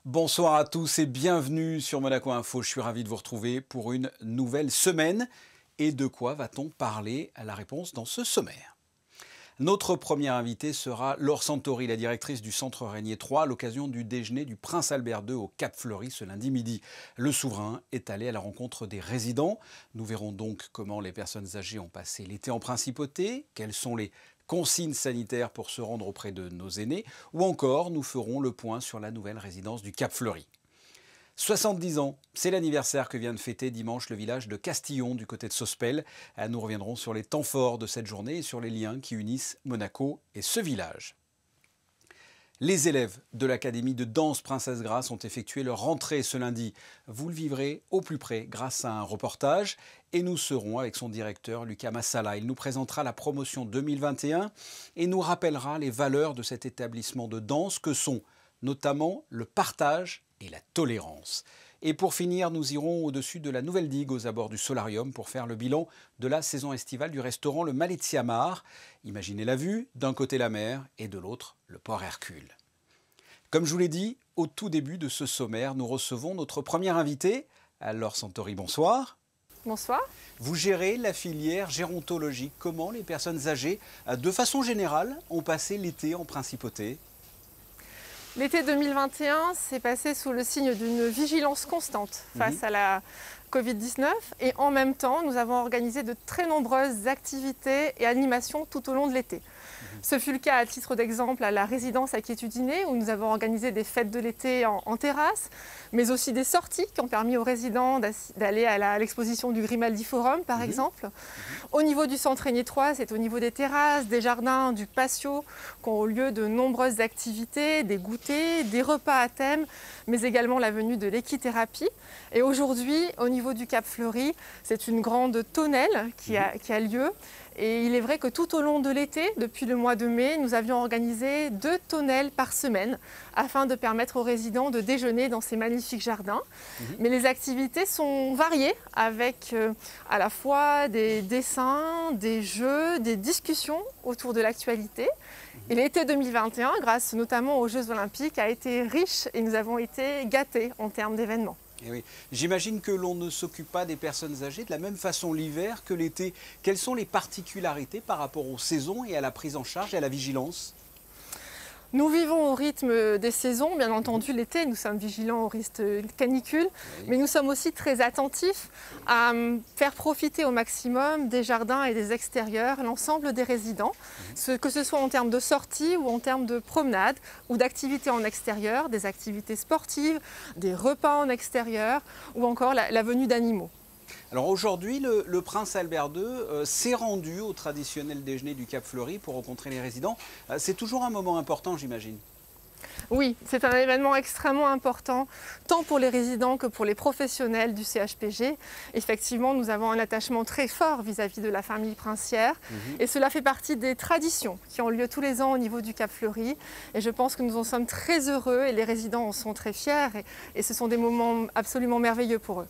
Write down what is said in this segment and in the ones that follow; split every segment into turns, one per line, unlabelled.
Bonsoir à tous et bienvenue sur Monaco Info. Je suis ravi de vous retrouver pour une nouvelle semaine. Et de quoi va-t-on parler? À la réponse dans ce sommaire. Notre première invitée sera Laure Santori, la directrice du Centre Régnier 3, à l'occasion du déjeuner du Prince Albert II au Cap Fleuri ce lundi midi. Le souverain est allé à la rencontre des résidents. Nous verrons donc comment les personnes âgées ont passé l'été en principauté, quels sont les consignes sanitaires pour se rendre auprès de nos aînés, ou encore nous ferons le point sur la nouvelle résidence du Cap Fleuri. 70 ans, c'est l'anniversaire que vient de fêter dimanche le village de Castillon du côté de Sospel. Nous reviendrons sur les temps forts de cette journée et sur les liens qui unissent Monaco et ce village. Les élèves de l'Académie de danse Princesse Grace ont effectué leur rentrée ce lundi. Vous le vivrez au plus près grâce à un reportage et nous serons avec son directeur Lucas Massala. Il nous présentera la promotion 2021 et nous rappellera les valeurs de cet établissement de danse que sont notamment le partage et la tolérance. Et pour finir, nous irons au-dessus de la nouvelle digue aux abords du Solarium pour faire le bilan de la saison estivale du restaurant Le Maletia Mar. Imaginez la vue, d'un côté la mer et de l'autre le port Hercule. Comme je vous l'ai dit, au tout début de ce sommaire, nous recevons notre première invitée, Laure Santori. Bonsoir.
Bonsoir.
Vous gérez la filière gérontologique. Comment les personnes âgées, de façon générale, ont passé l'été en principauté ?
L'été 2021 s'est passé sous le signe d'une vigilance constante face à la Covid-19 et en même temps, nous avons organisé de très nombreuses activités et animations tout au long de l'été. Ce fut le cas à titre d'exemple à la résidence à Quiétudiné où nous avons organisé des fêtes de l'été en terrasse, mais aussi des sorties qui ont permis aux résidents d'aller à l'exposition du Grimaldi Forum par exemple. Au niveau du Centre Régnier 3, c'est au niveau des terrasses, des jardins, du patio qu'ont lieu de nombreuses activités, des goûters, des repas à thème, mais également la venue de l'équithérapie. Et aujourd'hui, au niveau du Cap Fleuri, c'est une grande tonnelle qui a lieu. Et il est vrai que tout au long de l'été, depuis le mois de mai, nous avions organisé 2 tonnelles par semaine afin de permettre aux résidents de déjeuner dans ces magnifiques jardins. Mais les activités sont variées avec à la fois des dessins, des jeux, des discussions autour de l'actualité. Et l'été 2021, grâce notamment aux Jeux Olympiques, a été riche et nous avons été gâtés en termes d'événements.
Et oui. J'imagine que l'on ne s'occupe pas des personnes âgées de la même façon l'hiver que l'été. Quelles sont les particularités par rapport aux saisons et à la prise en charge et à la vigilance ?
Nous vivons au rythme des saisons, bien entendu l'été, nous sommes vigilants au risque canicule, mais nous sommes aussi très attentifs à faire profiter au maximum des jardins et des extérieurs l'ensemble des résidents, que ce soit en termes de sorties ou en termes de promenades ou d'activités en extérieur, des activités sportives, des repas en extérieur ou encore la venue d'animaux.
Alors aujourd'hui, le Prince Albert II s'est rendu au traditionnel déjeuner du Cap Fleuri pour rencontrer les résidents. C'est toujours un moment important, j'imagine.
Oui, c'est un événement extrêmement important, tant pour les résidents que pour les professionnels du CHPG. Effectivement, nous avons un attachement très fort vis-à-vis de la famille princière et cela fait partie des traditions qui ont lieu tous les ans au niveau du Cap Fleuri. Et je pense que nous en sommes très heureux et les résidents en sont très fiers et ce sont des moments absolument merveilleux pour eux.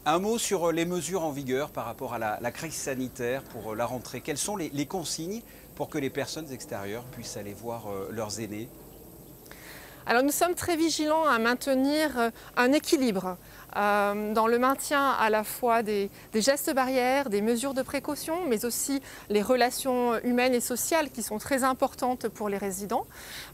Un mot sur les mesures en vigueur par rapport à la crise sanitaire pour la rentrée. Quelles sont les consignes pour que les personnes extérieures puissent aller voir leurs aînés ?
Alors nous sommes très vigilants à maintenir un équilibre dans le maintien à la fois des gestes barrières, des mesures de précaution, mais aussi les relations humaines et sociales qui sont très importantes pour les résidents.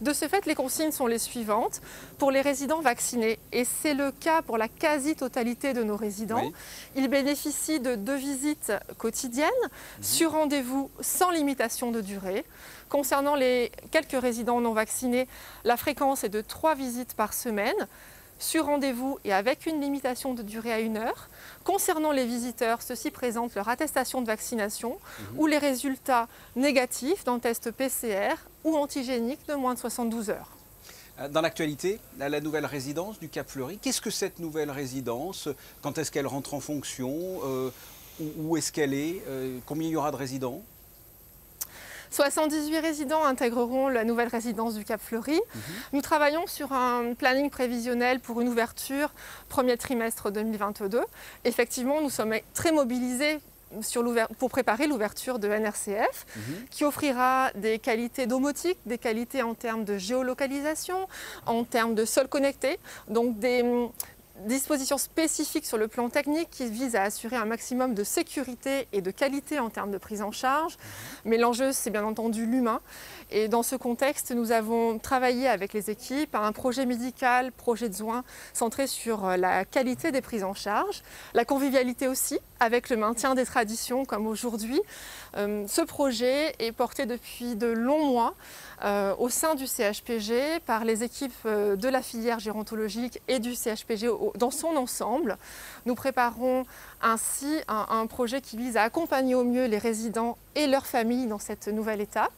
De ce fait, les consignes sont les suivantes. Pour les résidents vaccinés, et c'est le cas pour la quasi-totalité de nos résidents, ils bénéficient de 2 visites quotidiennes sur rendez-vous sans limitation de durée. Concernant les quelques résidents non vaccinés, la fréquence est de 3 visites par semaine, sur rendez-vous et avec une limitation de durée à 1 heure. Concernant les visiteurs, ceux-ci présentent leur attestation de vaccination ou les résultats négatifs d'un test PCR ou antigénique de moins de 72 heures.
Dans l'actualité, la nouvelle résidence du Cap Fleuri, qu'est-ce que cette nouvelle résidence? Quand est-ce qu'elle rentre en fonction? Où est-ce qu'elle est? Combien il y aura de résidents?
78 résidents intégreront la nouvelle résidence du Cap Fleuri. Nous travaillons sur un planning prévisionnel pour une ouverture premier trimestre 2022. Effectivement, nous sommes très mobilisés pour préparer l'ouverture de NRCF, qui offrira des qualités domotiques, des qualités en termes de géolocalisation, en termes de sol connecté, donc des dispositions spécifiques sur le plan technique qui visent à assurer un maximum de sécurité et de qualité en termes de prise en charge. Mais l'enjeu, c'est bien entendu l'humain. Et dans ce contexte, nous avons travaillé avec les équipes à un projet médical, projet de soins centré sur la qualité des prises en charge, la convivialité aussi, avec le maintien des traditions comme aujourd'hui. Ce projet est porté depuis de longs mois au sein du CHPG par les équipes de la filière gérontologique et du CHPG dans son ensemble. Nous préparons ainsi un projet qui vise à accompagner au mieux les résidents et leurs familles dans cette nouvelle étape.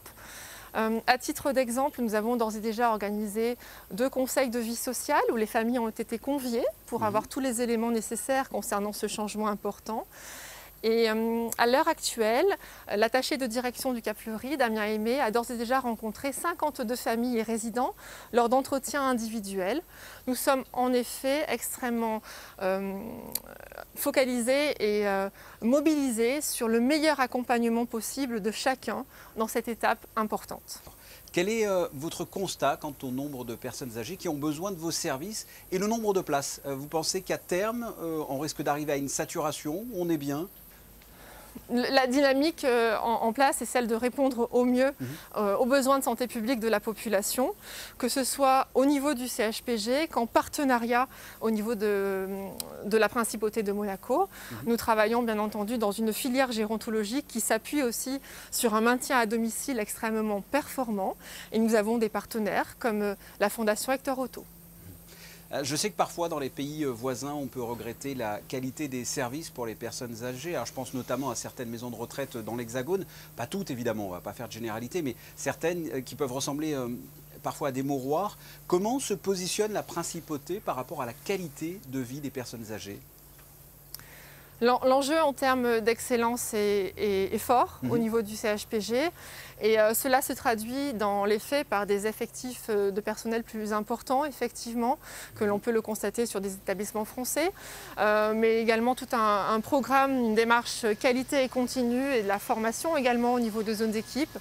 À titre d'exemple, nous avons d'ores et déjà organisé 2 conseils de vie sociale où les familles ont été conviées pour avoir tous les éléments nécessaires concernant ce changement important. Et à l'heure actuelle, l'attaché de direction du Cap Fleuri, Damien Aimé, a d'ores et déjà rencontré 52 familles et résidents lors d'entretiens individuels. Nous sommes en effet extrêmement focalisés et mobilisés sur le meilleur accompagnement possible de chacun dans cette étape importante.
Quel est votre constat quant au nombre de personnes âgées qui ont besoin de vos services et le nombre de places? Vous pensez qu'à terme, on risque d'arriver à une saturation? On est bien?
La dynamique en place est celle de répondre au mieux aux besoins de santé publique de la population, que ce soit au niveau du CHPG qu'en partenariat au niveau de la Principauté de Monaco. Nous travaillons bien entendu dans une filière gérontologique qui s'appuie aussi sur un maintien à domicile extrêmement performant et nous avons des partenaires comme la Fondation Hector Otto.
Je sais que parfois dans les pays voisins, on peut regretter la qualité des services pour les personnes âgées. Alors, je pense notamment à certaines maisons de retraite dans l'Hexagone, pas toutes évidemment, on ne va pas faire de généralité, mais certaines qui peuvent ressembler parfois à des mouroirs. Comment se positionne la Principauté par rapport à la qualité de vie des personnes âgées ?
L'enjeu en termes d'excellence est fort au niveau du CHPG et cela se traduit dans les faits par des effectifs de personnel plus importants, effectivement, que l'on peut le constater sur des établissements français, mais également tout un programme, une démarche qualité et continue et de la formation également au niveau de zones d'équipe.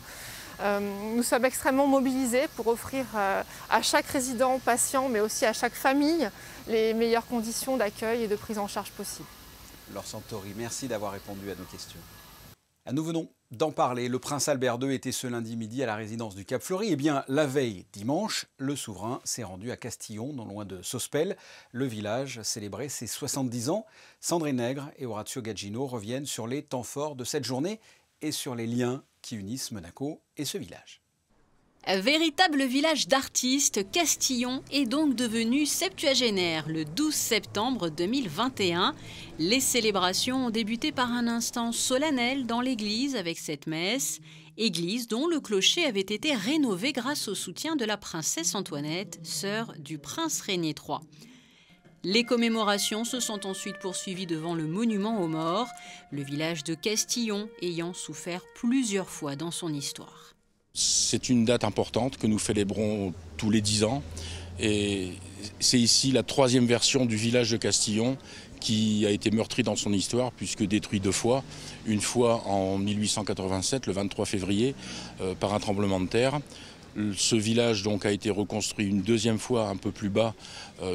Nous sommes extrêmement mobilisés pour offrir à chaque résident, patient, mais aussi à chaque famille, les meilleures conditions d'accueil et de prise en charge possibles.
Laure Santori, merci d'avoir répondu à nos questions. Nous venons d'en parler. Le prince Albert II était ce lundi midi à la résidence du Cap Fleuri. Eh bien, la veille, dimanche, le souverain s'est rendu à Castillon, non loin de Sospel. Le village célébrait ses 70 ans. Sandrine Nègre et Orazio Gagino reviennent sur les temps forts de cette journée et sur les liens qui unissent Monaco et ce village.
Véritable village d'artistes, Castillon est donc devenu septuagénaire le 12 septembre 2021. Les célébrations ont débuté par un instant solennel dans l'église avec cette messe. Église dont le clocher avait été rénové grâce au soutien de la princesse Antoinette, sœur du prince Régnier III. Les commémorations se sont ensuite poursuivies devant le monument aux morts, le village de Castillon ayant souffert plusieurs fois dans son histoire.
C'est une date importante que nous célébrons tous les 10 ans et c'est ici la 3e version du village de Castillon qui a été meurtri dans son histoire puisque détruit 2 fois. Une fois en 1887, le 23 février, par un tremblement de terre. Ce village donc a été reconstruit une 2e fois un peu plus bas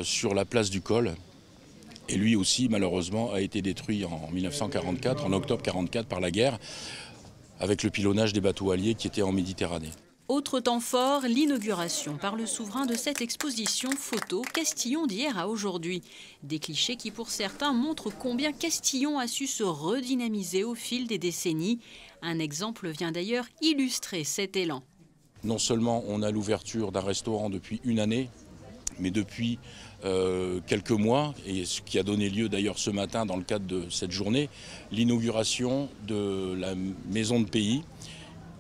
sur la place du Col. Et lui aussi malheureusement a été détruit en 1944, en octobre 1944 par la guerre, avec le pilonnage des bateaux alliés qui étaient en Méditerranée.
Autre temps fort, l'inauguration par le souverain de cette exposition photo Castillon d'hier à aujourd'hui. Des clichés qui pour certains montrent combien Castillon a su se redynamiser au fil des décennies. Un exemple vient d'ailleurs illustrer cet élan.
Non seulement on a l'ouverture d'un restaurant depuis 1 année, mais depuis quelques mois, et ce qui a donné lieu d'ailleurs ce matin dans le cadre de cette journée, l'inauguration de la maison de pays,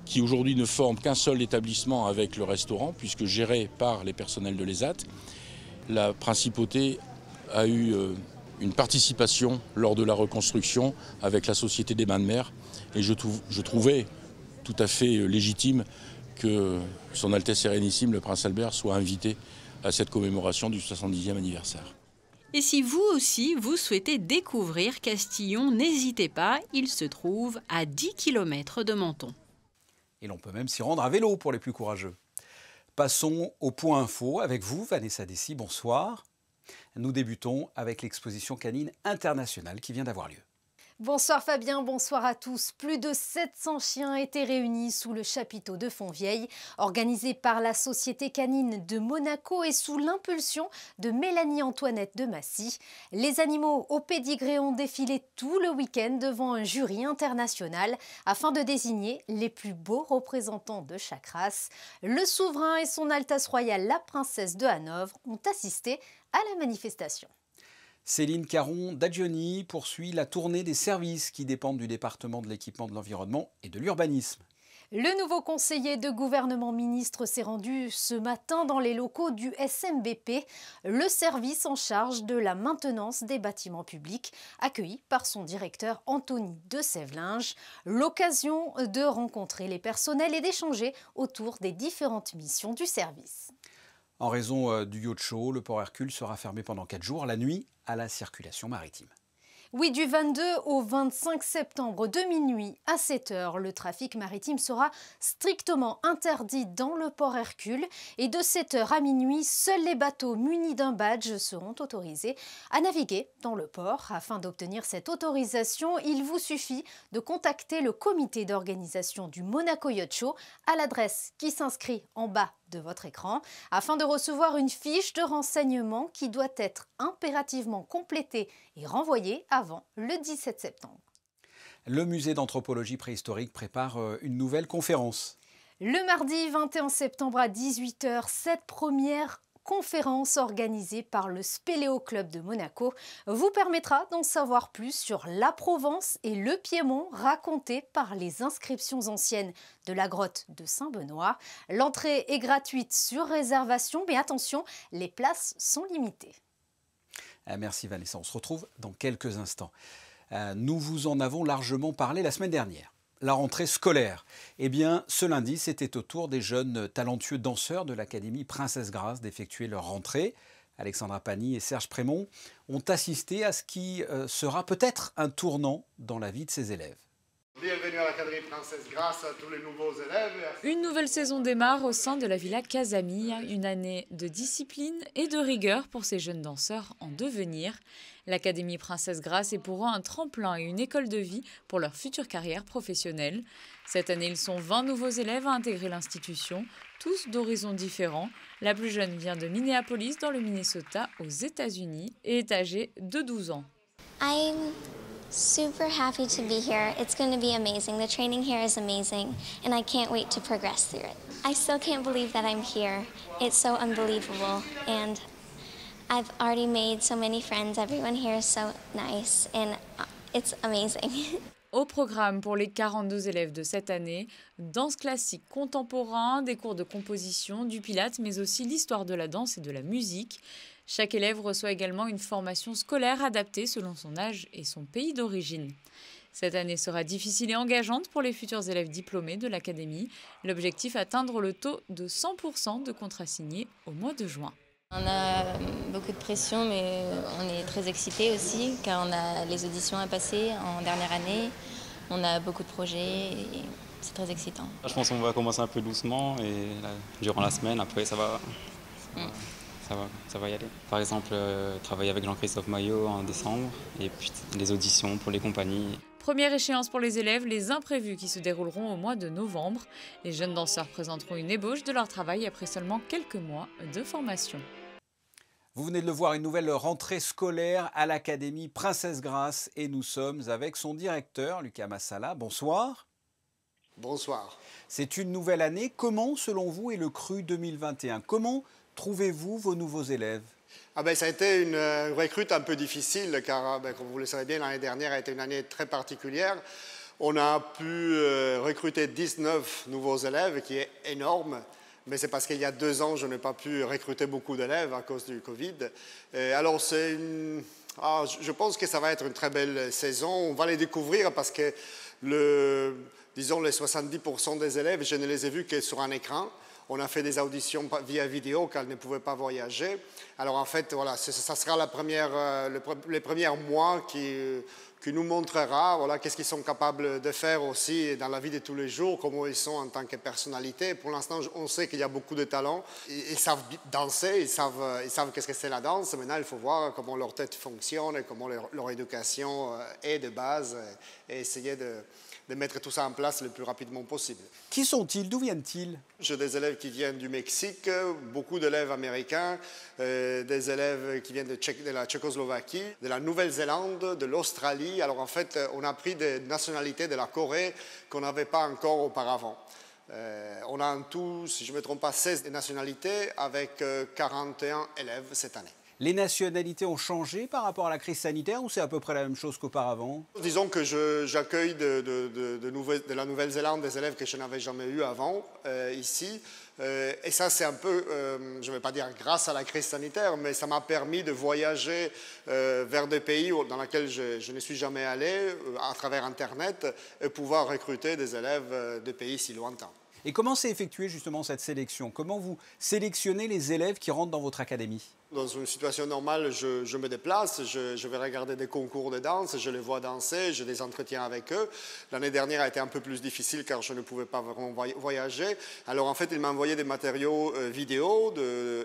qui aujourd'hui ne forme qu'un seul établissement avec le restaurant, puisque géré par les personnels de l'ESAT. La Principauté a eu une participation lors de la reconstruction avec la Société des Bains de Mer, et je trouvais tout à fait légitime que Son Altesse Sérénissime, le Prince Albert, soit invité à cette commémoration du 70e anniversaire.
Et si vous aussi, vous souhaitez découvrir Castillon, n'hésitez pas, il se trouve à 10 km de Menton.
Et l'on peut même s'y rendre à vélo pour les plus courageux. Passons au point info avec vous, Vanessa Dessy, bonsoir. Nous débutons avec l'exposition canine internationale qui vient d'avoir lieu.
Bonsoir Fabien, bonsoir à tous. Plus de 700 chiens étaient réunis sous le chapiteau de Fontvieille, organisé par la Société canine de Monaco et sous l'impulsion de Mélanie-Antoinette de Massy. Les animaux au pédigré ont défilé tout le week-end devant un jury international afin de désigner les plus beaux représentants de chaque race. Le souverain et son Altesse royale, la princesse de Hanovre, ont assisté à la manifestation.
Céline Caron d'Adjoni poursuit la tournée des services qui dépendent du département de l'équipement de l'environnement et de l'urbanisme.
Le nouveau conseiller de gouvernement ministre s'est rendu ce matin dans les locaux du SMBP, le service en charge de la maintenance des bâtiments publics, accueilli par son directeur Anthony de Sévelinge. L'occasion de rencontrer les personnels et d'échanger autour des différentes missions du service.
En raison du yacht show, le port Hercule sera fermé pendant 4 jours, la nuit, à la circulation maritime.
Oui, du 22 au 25 septembre de minuit à 7 h, le trafic maritime sera strictement interdit dans le port Hercule et de 7 h à minuit, seuls les bateaux munis d'un badge seront autorisés à naviguer dans le port. Afin d'obtenir cette autorisation, il vous suffit de contacter le comité d'organisation du Monaco Yacht Show à l'adresse qui s'inscrit en bas de votre écran afin de recevoir une fiche de renseignement qui doit être impérativement complétée et renvoyée avant le 17 septembre.
Le musée d'anthropologie préhistorique prépare une nouvelle conférence.
Le mardi 21 septembre à 18 h, cette première conférence organisée par le Spéléo Club de Monaco vous permettra d'en savoir plus sur la Provence et le Piémont racontés par les inscriptions anciennes de la grotte de Saint-Benoît. L'entrée est gratuite sur réservation, mais attention, les places sont limitées.
Merci Vanessa, on se retrouve dans quelques instants. Nous vous en avons largement parlé la semaine dernière. La rentrée scolaire. Eh bien, ce lundi, c'était au tour des jeunes talentueux danseurs de l'Académie Princesse Grace d'effectuer leur rentrée. Alexandra Pani et Serge Prémont ont assisté à ce qui sera peut-être un tournant dans la vie de ces élèves.
Bienvenue à l'Académie Princesse Grace à tous les nouveaux élèves.
Une nouvelle saison démarre au sein de la Villa Casamia, une année de discipline et de rigueur pour ces jeunes danseurs en devenir. L'Académie Princesse Grace est pour eux un tremplin et une école de vie pour leur future carrière professionnelle. Cette année, ils sont 20 nouveaux élèves à intégrer l'institution, tous d'horizons différents. La plus jeune vient de Minneapolis dans le Minnesota aux États-Unis et est âgée de 12 ans.
I'm super happy to be here. It's going to be amazing. The training here is amazing, and I can't wait to progress through it. I still can't believe that I'm here. It's so unbelievable, and I've already made so many friends. Everyone here is so nice, and it's amazing.
Au programme pour les 42 élèves de cette année, danse classique contemporain, des cours de composition, du pilates, mais aussi l'histoire de la danse et de la musique. Chaque élève reçoit également une formation scolaire adaptée selon son âge et son pays d'origine. Cette année sera difficile et engageante pour les futurs élèves diplômés de l'Académie. L'objectif, atteindre le taux de 100% de contrats signés au mois de juin.
On a beaucoup de pression, mais on est très excités aussi, car on a les auditions à passer en dernière année. On a beaucoup de projets et c'est très excitant.
Je pense qu'on va commencer un peu doucement et là, durant la semaine, après ça va y aller. Par exemple, travailler avec Jean-Christophe Maillot en décembre et puis les auditions pour les compagnies.
Première échéance pour les élèves, les imprévus qui se dérouleront au mois de novembre. Les jeunes danseurs présenteront une ébauche de leur travail après seulement quelques mois de formation.
Vous venez de le voir, une nouvelle rentrée scolaire à l'Académie Princesse Grace et nous sommes avec son directeur, Lucas Massala. Bonsoir.
Bonsoir.
C'est une nouvelle année. Comment, selon vous, est le cru 2021 ? Comment trouvez-vous vos nouveaux élèves ?
Ça a été une recrute un peu difficile car, comme vous le savez bien, l'année dernière a été une année très particulière. On a pu recruter 19 nouveaux élèves, qui est énorme. Mais c'est parce qu'il y a 2 ans, je n'ai pas pu recruter beaucoup d'élèves à cause du Covid. Alors, je pense que ça va être une très belle saison. On va les découvrir parce que, disons, les 70% des élèves, je ne les ai vus que sur un écran. On a fait des auditions via vidéo quand elles ne pouvaient pas voyager. Alors en fait, voilà, ça sera les premiers mois qui nous montrera voilà, qu'est-ce qu'ils sont capables de faire aussi dans la vie de tous les jours, comment ils sont en tant que personnalité. Pour l'instant, on sait qu'il y a beaucoup de talents. Ils savent danser, ils savent qu'est-ce que c'est la danse. Maintenant, il faut voir comment leur tête fonctionne et comment leur éducation est de base et essayer de mettre tout ça en place le plus rapidement possible.
Qui sont-ils? D'où viennent-ils?
J'ai des élèves qui viennent du Mexique, beaucoup d'élèves américains, des élèves qui viennent de la Tchécoslovaquie, de la Nouvelle-Zélande, de l'Australie. Alors en fait, on a pris des nationalités de la Corée qu'on n'avait pas encore auparavant. On a en tout, si je ne me trompe pas, 16 nationalités avec 41 élèves cette année.
Les nationalités ont changé par rapport à la crise sanitaire ou c'est à peu près la même chose qu'auparavant?
Disons que j'accueille de la Nouvelle-Zélande des élèves que je n'avais jamais eu avant ici. Et ça, c'est un peu, je ne vais pas dire grâce à la crise sanitaire, mais ça m'a permis de voyager vers des pays dans lesquels je ne suis jamais allé à travers Internet et pouvoir recruter des élèves de pays si lointains.
Et comment s'est effectuée justement cette sélection? Comment vous sélectionnez les élèves qui rentrent dans votre académie?
Dans une situation normale, je me déplace, je vais regarder des concours de danse, je les vois danser, j'ai des entretiens avec eux. L'année dernière a été un peu plus difficile car je ne pouvais pas vraiment voyager. Alors en fait, ils m'envoyaient des matériaux vidéo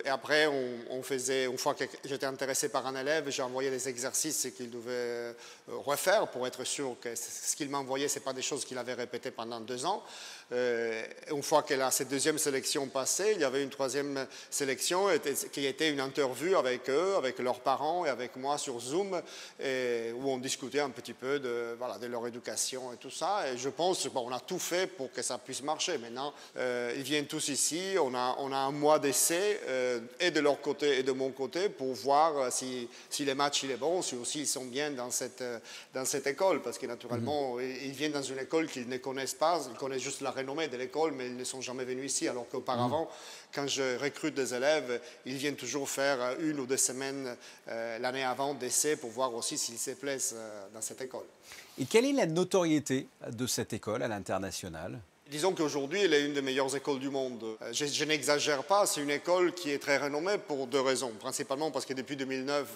et après, une fois que j'étais intéressé par un élève, j'ai envoyé des exercices qu'il devait refaire pour être sûr que ce qu'il m'envoyait, ce n'est pas des choses qu'il avait répétées pendant 2 ans. Une fois que cette deuxième sélection passée, il y avait une troisième sélection qui était une interview avec eux, avec leurs parents et avec moi sur Zoom, où on discutait un petit peu de leur éducation et tout ça. Et je pense qu'on a tout fait pour que ça puisse marcher. Maintenant, ils viennent tous ici. On a un mois d'essai, et de leur côté et de mon côté, pour voir si le match il est bon, si aussi ils sont bien dans cette école. Parce que naturellement, ils viennent dans une école qu'ils ne connaissent pas. Ils connaissent juste la renommée de l'école, mais ils ne sont jamais venus ici. Alors qu'auparavant, quand je recrute des élèves, ils viennent toujours faire 1 ou 2 semaines l'année avant d'essai pour voir aussi s'ils se plaisent dans cette école.
Et quelle est la notoriété de cette école à l'international?
Disons qu'aujourd'hui, elle est une des meilleures écoles du monde. Je n'exagère pas, c'est une école qui est très renommée pour 2 raisons. Principalement parce que depuis 2009,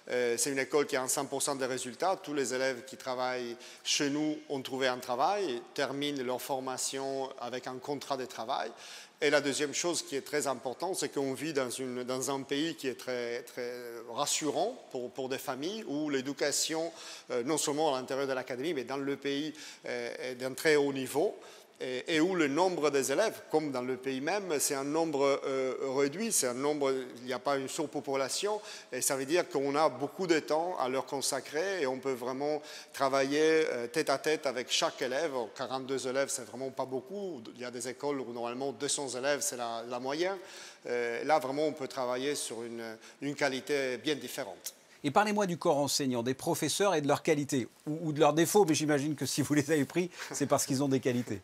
c'est une école qui a 100% des résultats. Tous les élèves qui travaillent chez nous ont trouvé un travail, terminent leur formation avec un contrat de travail. Et la deuxième chose qui est très importante, c'est qu'on vit dans un pays qui est très, très rassurant pour des familles, où l'éducation, non seulement à l'intérieur de l'académie, mais dans le pays, est d'un très haut niveau. Et où le nombre des élèves, comme dans le pays même, c'est un nombre réduit, il n'y a pas une surpopulation, et ça veut dire qu'on a beaucoup de temps à leur consacrer et on peut vraiment travailler tête à tête avec chaque élève. 42 élèves, c'est vraiment pas beaucoup. Il y a des écoles où normalement 200 élèves, c'est la moyenne. Là, vraiment, on peut travailler sur une qualité bien différente.
Et parlez-moi du corps enseignant, des professeurs et de leur qualité, ou de leurs défauts, mais j'imagine que si vous les avez pris, c'est parce qu'ils ont des qualités.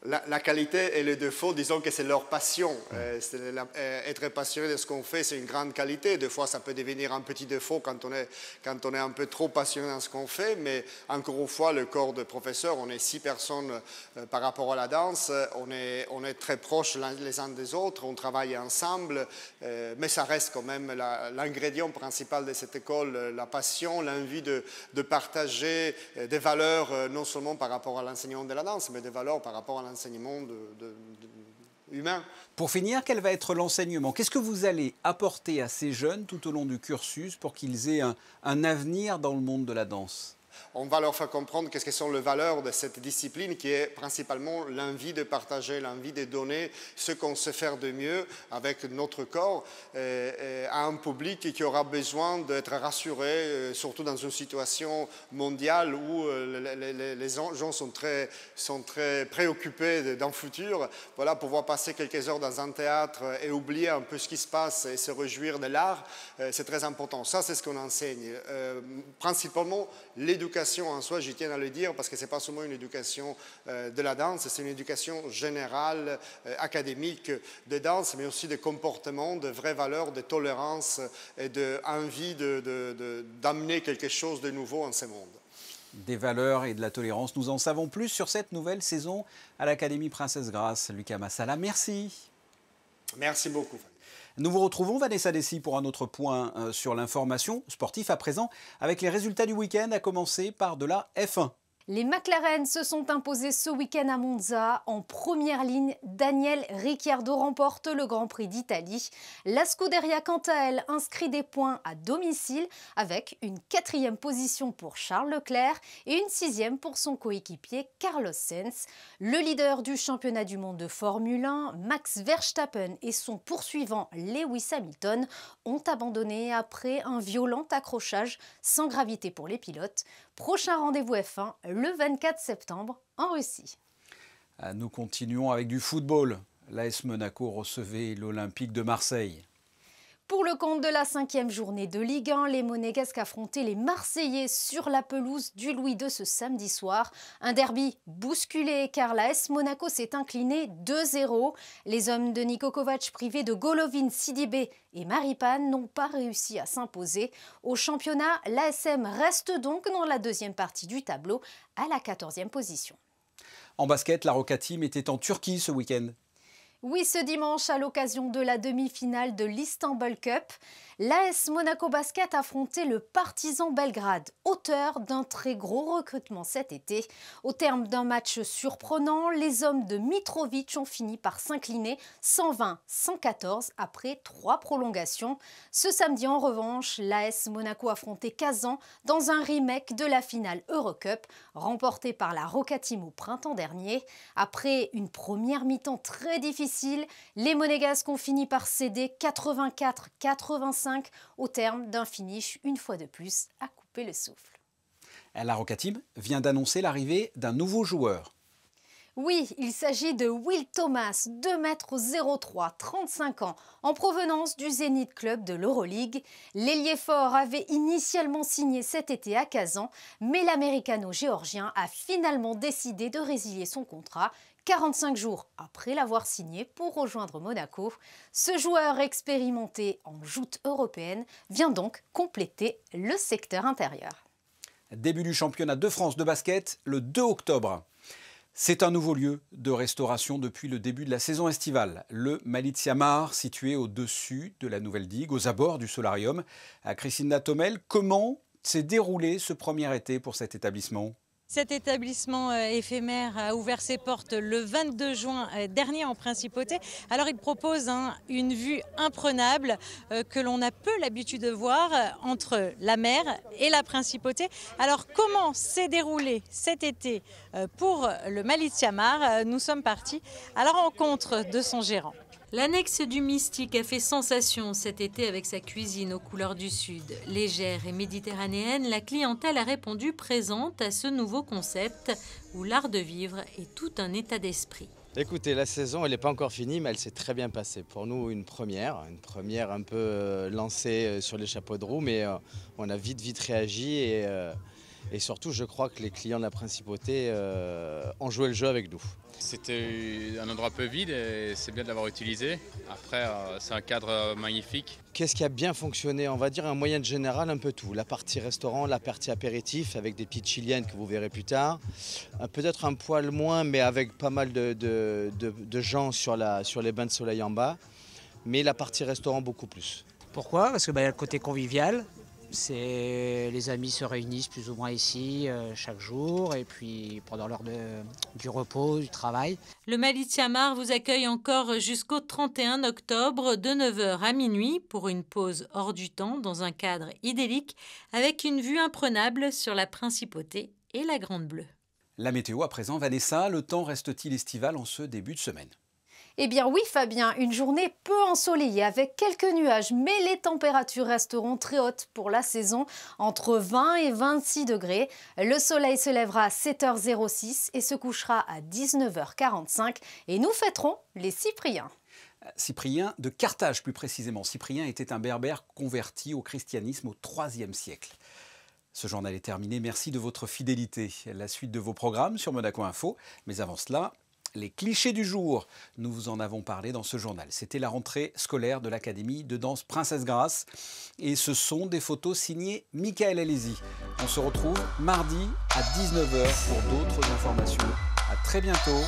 La qualité et le défaut, disons que c'est leur passion. Être passionné de ce qu'on fait, c'est une grande qualité. Des fois, ça peut devenir un petit défaut quand on est un peu trop passionné dans ce qu'on fait. Mais encore une fois, le corps de professeur, on est 6 personnes par rapport à la danse. On est très proches les uns des autres. On travaille ensemble. Mais ça reste quand même l'ingrédient principal de cette école, la passion, l'envie de partager des valeurs, non seulement par rapport à l'enseignement de la danse, mais des valeurs par rapport à l'enseignement humain.
Pour finir, quel va être l'enseignement? Qu'est-ce que vous allez apporter à ces jeunes tout au long du cursus pour qu'ils aient un avenir dans le monde de la danse?
On va leur faire comprendre qu'est-ce que sont les valeurs de cette discipline qui est principalement l'envie de partager, l'envie de donner ce qu'on sait faire de mieux avec notre corps à un public qui aura besoin d'être rassuré, surtout dans une situation mondiale où les gens sont très préoccupés d'un futur. Voilà, pouvoir passer quelques heures dans un théâtre et oublier un peu ce qui se passe et se réjouir de l'art, c'est très important. Ça, c'est ce qu'on enseigne. Principalement, l'éducation en soi, j'y tiens à le dire, parce que ce n'est pas seulement une éducation de la danse, c'est une éducation générale, académique de danse, mais aussi de comportement, de vraies valeurs, de tolérance et d'envie d'amener quelque chose de nouveau en ce monde.
Des valeurs et de la tolérance. Nous en savons plus sur cette nouvelle saison à l'Académie Princesse Grace. Lucas Massala, merci.
Merci beaucoup.
Nous vous retrouvons, Vanessa Dessy, pour un autre point sur l'information sportive à présent, avec les résultats du week-end, à commencer par de la F1.
Les McLaren se sont imposés ce week-end à Monza. En première ligne, Daniel Ricciardo remporte le Grand Prix d'Italie. La Scuderia, quant à elle, inscrit des points à domicile avec une 4e position pour Charles Leclerc et une 6e pour son coéquipier Carlos Sainz. Le leader du championnat du monde de Formule 1, Max Verstappen, et son poursuivant Lewis Hamilton ont abandonné après un violent accrochage sans gravité pour les pilotes. Prochain rendez-vous F1 le 24 septembre en Russie.
Nous continuons avec du football. L'AS Monaco recevait l'Olympique de Marseille.
Pour le compte de la 5e journée de Ligue 1, les Monégasques affrontaient les Marseillais sur la pelouse du Louis II ce samedi soir. Un derby bousculé car l'AS Monaco s'est incliné 2-0. Les hommes de Niko Kovac, privés de Golovin, Sidibé et Maripane, n'ont pas réussi à s'imposer. Au championnat, l'ASM reste donc dans la 2e partie du tableau à la 14e position.
En basket, la Roca Team était en Turquie ce week-end.
Oui, ce dimanche, à l'occasion de la demi-finale de l'Istanbul Cup, l'AS Monaco Basket affrontait le Partizan Belgrade, auteur d'un très gros recrutement cet été. Au terme d'un match surprenant, les hommes de Mitrovic ont fini par s'incliner 120-114 après 3 prolongations. Ce samedi, en revanche, l'AS Monaco affrontait Kazan dans un remake de la finale Eurocup, remportée par la Roca Team au printemps dernier. Après une première mi-temps très difficile, les Monégasques ont fini par céder 84-85 au terme d'un finish une fois de plus à couper le souffle.
La Roca Team vient d'annoncer l'arrivée d'un nouveau joueur.
Oui, il s'agit de Will Thomas, 2,03 m, 35 ans, en provenance du Zénith Club de l'Euroleague. L'ailier fort avait initialement signé cet été à Kazan, mais l'américano-géorgien a finalement décidé de résilier son contrat 45 jours après l'avoir signé pour rejoindre Monaco. Ce joueur expérimenté en joute européenne vient donc compléter le secteur intérieur.
Début du championnat de France de basket le 2 octobre. C'est un nouveau lieu de restauration depuis le début de la saison estivale. Le Malizia Mar, situé au-dessus de la nouvelle digue, aux abords du Solarium. À Christine Natomel, comment s'est déroulé ce premier été pour cet établissement ?
Cet établissement éphémère a ouvert ses portes le 22 juin dernier en Principauté. Alors il propose une vue imprenable que l'on a peu l'habitude de voir entre la mer et la Principauté. Alors comment s'est déroulé cet été pour le Malizia Mar? Nous sommes partis à la rencontre de son gérant.
L'annexe du Mystique a fait sensation cet été avec sa cuisine aux couleurs du Sud. Légère et méditerranéenne, la clientèle a répondu présente à ce nouveau concept où l'art de vivre est tout un état d'esprit.
Écoutez, la saison, elle n'est pas encore finie, mais elle s'est très bien passée. Pour nous, une première un peu lancée sur les chapeaux de roue, mais on a vite réagi et surtout, je crois que les clients de la Principauté ont joué le jeu avec nous.
C'était un endroit peu vide et c'est bien de l'avoir utilisé. Après, c'est un cadre magnifique.
Qu'est-ce qui a bien fonctionné? On va dire en moyenne générale un peu tout. La partie restaurant, la partie apéritif avec des petites chiliennes que vous verrez plus tard. Peut-être un poil moins, mais avec pas mal de gens sur les bains de soleil en bas. Mais la partie restaurant beaucoup plus.
Pourquoi? Parce que y a le côté convivial. Les amis se réunissent plus ou moins ici chaque jour et puis pendant l'heure du repos, du travail.
Le Malizia Mar vous accueille encore jusqu'au 31 octobre de 9h à minuit pour une pause hors du temps dans un cadre idyllique avec une vue imprenable sur la Principauté et la Grande Bleue.
La météo à présent, Vanessa, le temps reste-t-il estival en ce début de semaine ?
Eh bien oui Fabien, une journée peu ensoleillée avec quelques nuages, mais les températures resteront très hautes pour la saison, entre 20 et 26 degrés. Le soleil se lèvera à 7h06 et se couchera à 19h45 et nous fêterons les Cypriens.
Cyprien de Carthage plus précisément. Cyprien était un berbère converti au christianisme au IIIe siècle. Ce journal est terminé, merci de votre fidélité. La suite de vos programmes sur Monaco Info, mais avant cela... Les clichés du jour, nous vous en avons parlé dans ce journal. C'était la rentrée scolaire de l'Académie de danse Princesse Grace. Et ce sont des photos signées Michael Alési. On se retrouve mardi à 19h pour d'autres informations. À très bientôt.